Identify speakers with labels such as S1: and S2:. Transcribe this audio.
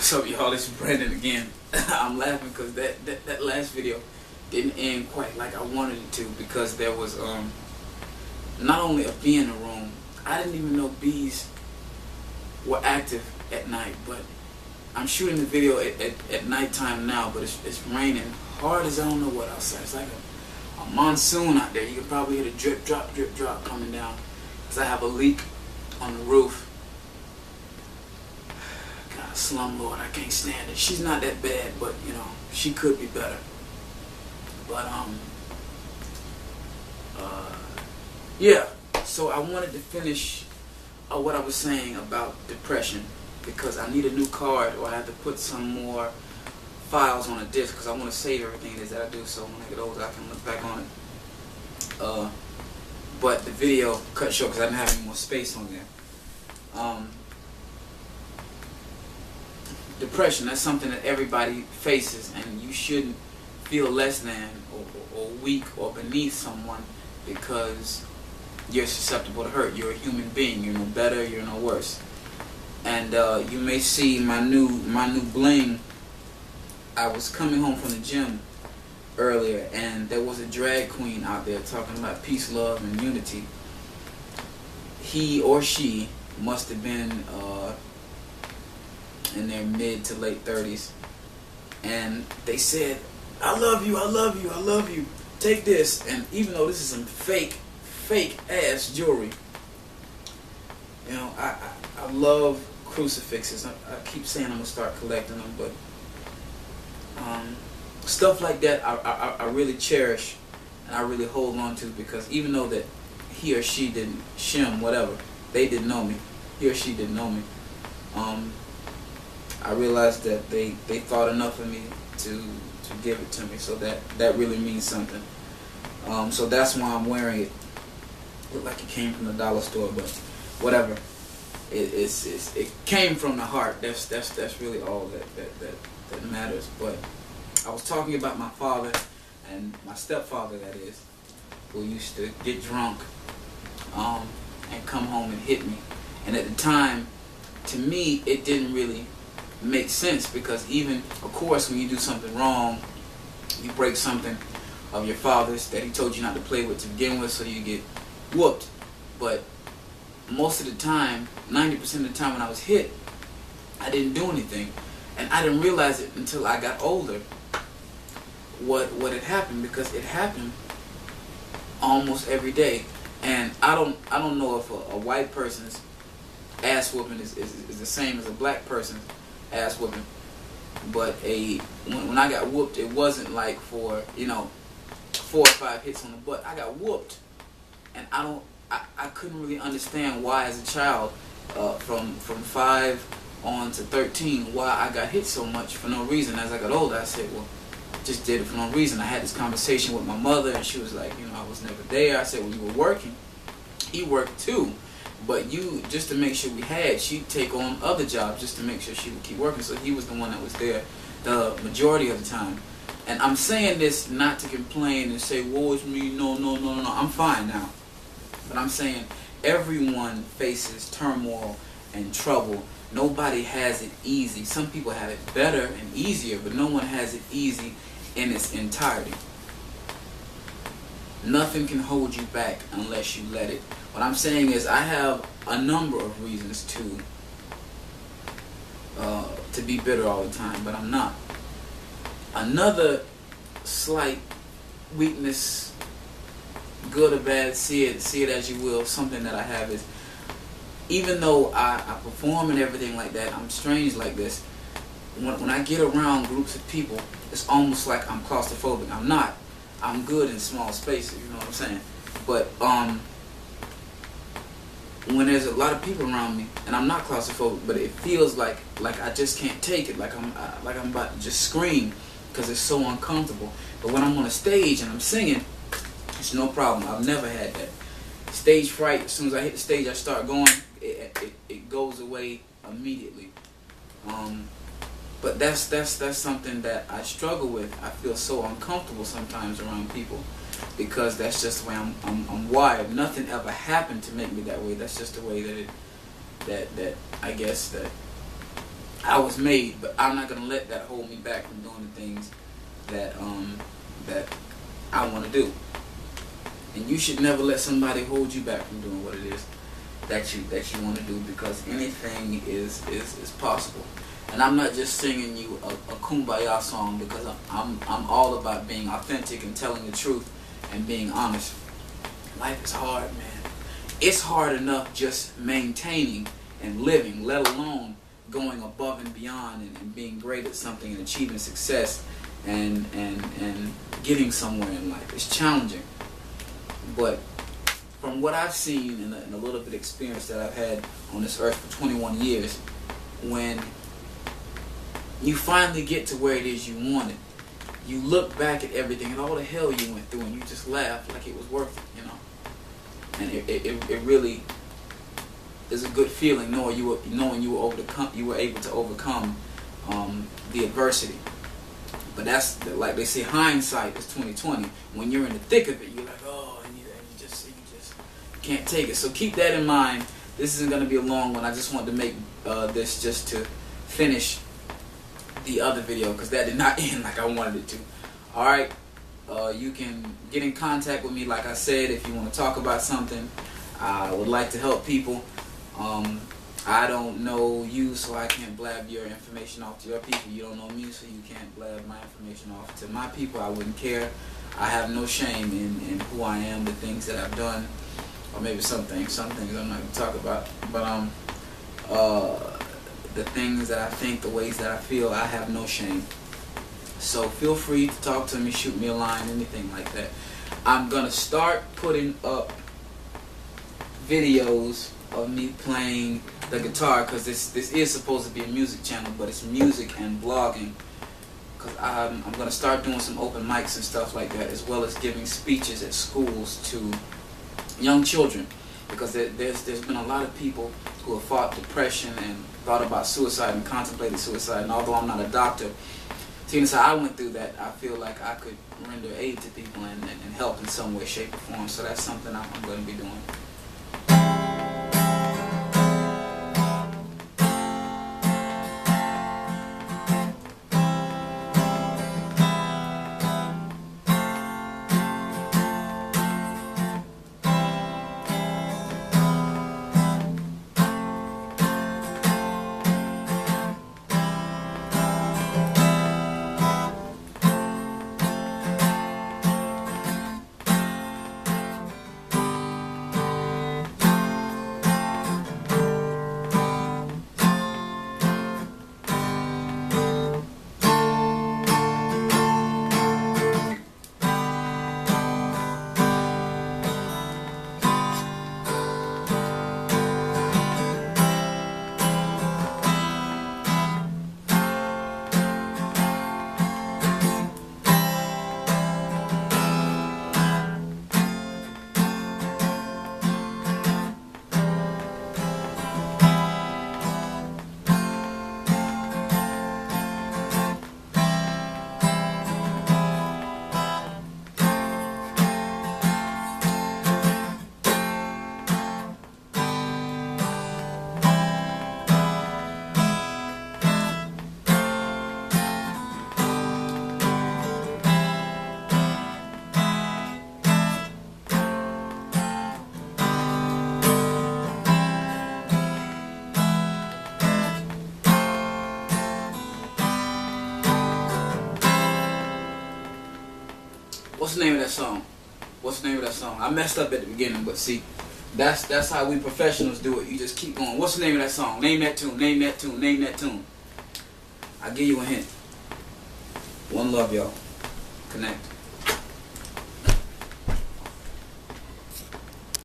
S1: What's up, y'all? It's Brandon again. I'm laughing because that last video didn't end quite like I wanted it to, because there was not only a bee in the room. I didn't even know bees were active at night, but I'm shooting the video at nighttime now, but it's raining hard as I don't know what outside. It's like a monsoon out there. You can probably hear the drip drop coming down, because I have a leak on the roof. God, slumlord, I can't stand it. She's not that bad, but you know, she could be better. But yeah, so I wanted to finish what I was saying about depression, because I need a new card, or I have to put some more files on a disc, because I want to save everything it is that I do, so when I get older I can look back on it. But the video cut short because I didn't have any more space on there. Depression, that's something that everybody faces, and you shouldn't feel less than or weak or beneath someone because you're susceptible to hurt. You're a human being. You're no better, you're no worse. And you may see my new bling. I was coming home from the gym earlier, and there was a drag queen out there talking about peace, love, and unity. He or she must have been in their mid to late 30s, and they said, "I love you, I love you, I love you. Take this." And even though this is some fake ass jewelry, you know, I love crucifixes. I keep saying I'm gonna start collecting them, but stuff like that I really cherish and I really hold on to, because even though that he or she didn't whatever, they didn't know me. He or she didn't know me. I realized that they thought enough of me to give it to me, so that really means something. So that's why I'm wearing it. Look like it came from the dollar store, but whatever. It came from the heart. That's really all that matters. But I was talking about my father, and my stepfather, that is, who used to get drunk and come home and hit me. And at the time, to me, it didn't really make sense, because even, of course, when you do something wrong, you break something of your father's that he told you not to play with to begin with, so you get whooped. But most of the time, 90% of the time when I was hit, I didn't do anything, and I didn't realize it until I got older what had happened, because it happened almost every day. And I don't know if a white person's ass whooping is the same as a black person's ass whooping, but when I got whooped, it wasn't like for 4 or 5 hits on the butt. I got whooped, and I couldn't really understand why, as a child, from 5 on to 13, why I got hit so much for no reason. As I got older, I said, well, I just did it for no reason. I had this conversation with my mother, and she was like, I was never there. I said, well, you were working. He worked too. But you, just to make sure we had, she'd take on other jobs just to make sure she would keep working. So he was the one that was there the majority of the time. And I'm saying this not to complain and say, woe is me, no. I'm fine now. But I'm saying everyone faces turmoil and trouble. Nobody has it easy. Some people have it better and easier, but no one has it easy in its entirety. Nothing can hold you back unless you let it. What I'm saying is, I have a number of reasons to be bitter all the time, but I'm not. Another slight weakness, good or bad, see it as you will, something that I have is, even though I perform and everything like that, I'm strange like this. When I get around groups of people, it's almost like I'm claustrophobic. I'm not. I'm good in small spaces, you know what I'm saying? But when there's a lot of people around me, and I'm not claustrophobic, but it feels like I just can't take it, like I'm about to just scream, because it's so uncomfortable. But when I'm on a stage and I'm singing, it's no problem. I've never had that stage fright. As soon as I hit the stage, I start going. It goes away immediately. But that's something that I struggle with. I feel so uncomfortable sometimes around people, because that's just the way I'm wired. Nothing ever happened to make me that way. That's just the way that I guess that I was made, but I'm not gonna let that hold me back from doing the things that that I want to do. And you should never let somebody hold you back from doing what it is that you want to do, because anything is possible. And I'm not just singing you a kumbaya song, because I'm all about being authentic and telling the truth and being honest. Life is hard, man. It's hard enough just maintaining and living, let alone going above and beyond and being great at something and achieving success and getting somewhere in life. It's challenging. But from what I've seen and a little bit of experience that I've had on this earth for 21 years, when you finally get to where it is you wanted, you look back at everything and all the hell you went through, and you just laugh like it was worth it, you know. And it really is a good feeling knowing you were able to overcome the adversity. But that's, like they say, hindsight is 20/20. When you're in the thick of it, you're like, oh, and you just can't take it. So keep that in mind. This isn't going to be a long one. I just wanted to make this just to finish the other video, because that did not end like I wanted it to. Alright, you can get in contact with me, like I said, if you want to talk about something. I would like to help people. I don't know you, so I can't blab your information off to your people. You don't know me, so you can't blab my information off to my people. I wouldn't care. I have no shame in who I am, the things that I've done, or maybe some things I'm not going to talk about. But the things that I think, the ways that I feel, I have no shame. So feel free to talk to me, shoot me a line, anything like that. I'm going to start putting up videos of me playing the guitar, because this is supposed to be a music channel, but it's music and blogging, because I'm going to start doing some open mics and stuff like that, as well as giving speeches at schools to young children, because there's been a lot of people who have fought depression and thought about suicide and contemplated suicide. And although I'm not a doctor, seeing as how I went through that, I feel like I could render aid to people and help in some way, shape, or form. So that's something I'm going to be doing. What's the name of that song? What's the name of that song? I messed up at the beginning, but see, that's how we professionals do it. You just keep going. What's the name of that song? Name that tune, name that tune, name that tune. I'll give you a hint. One love, y'all. Connect.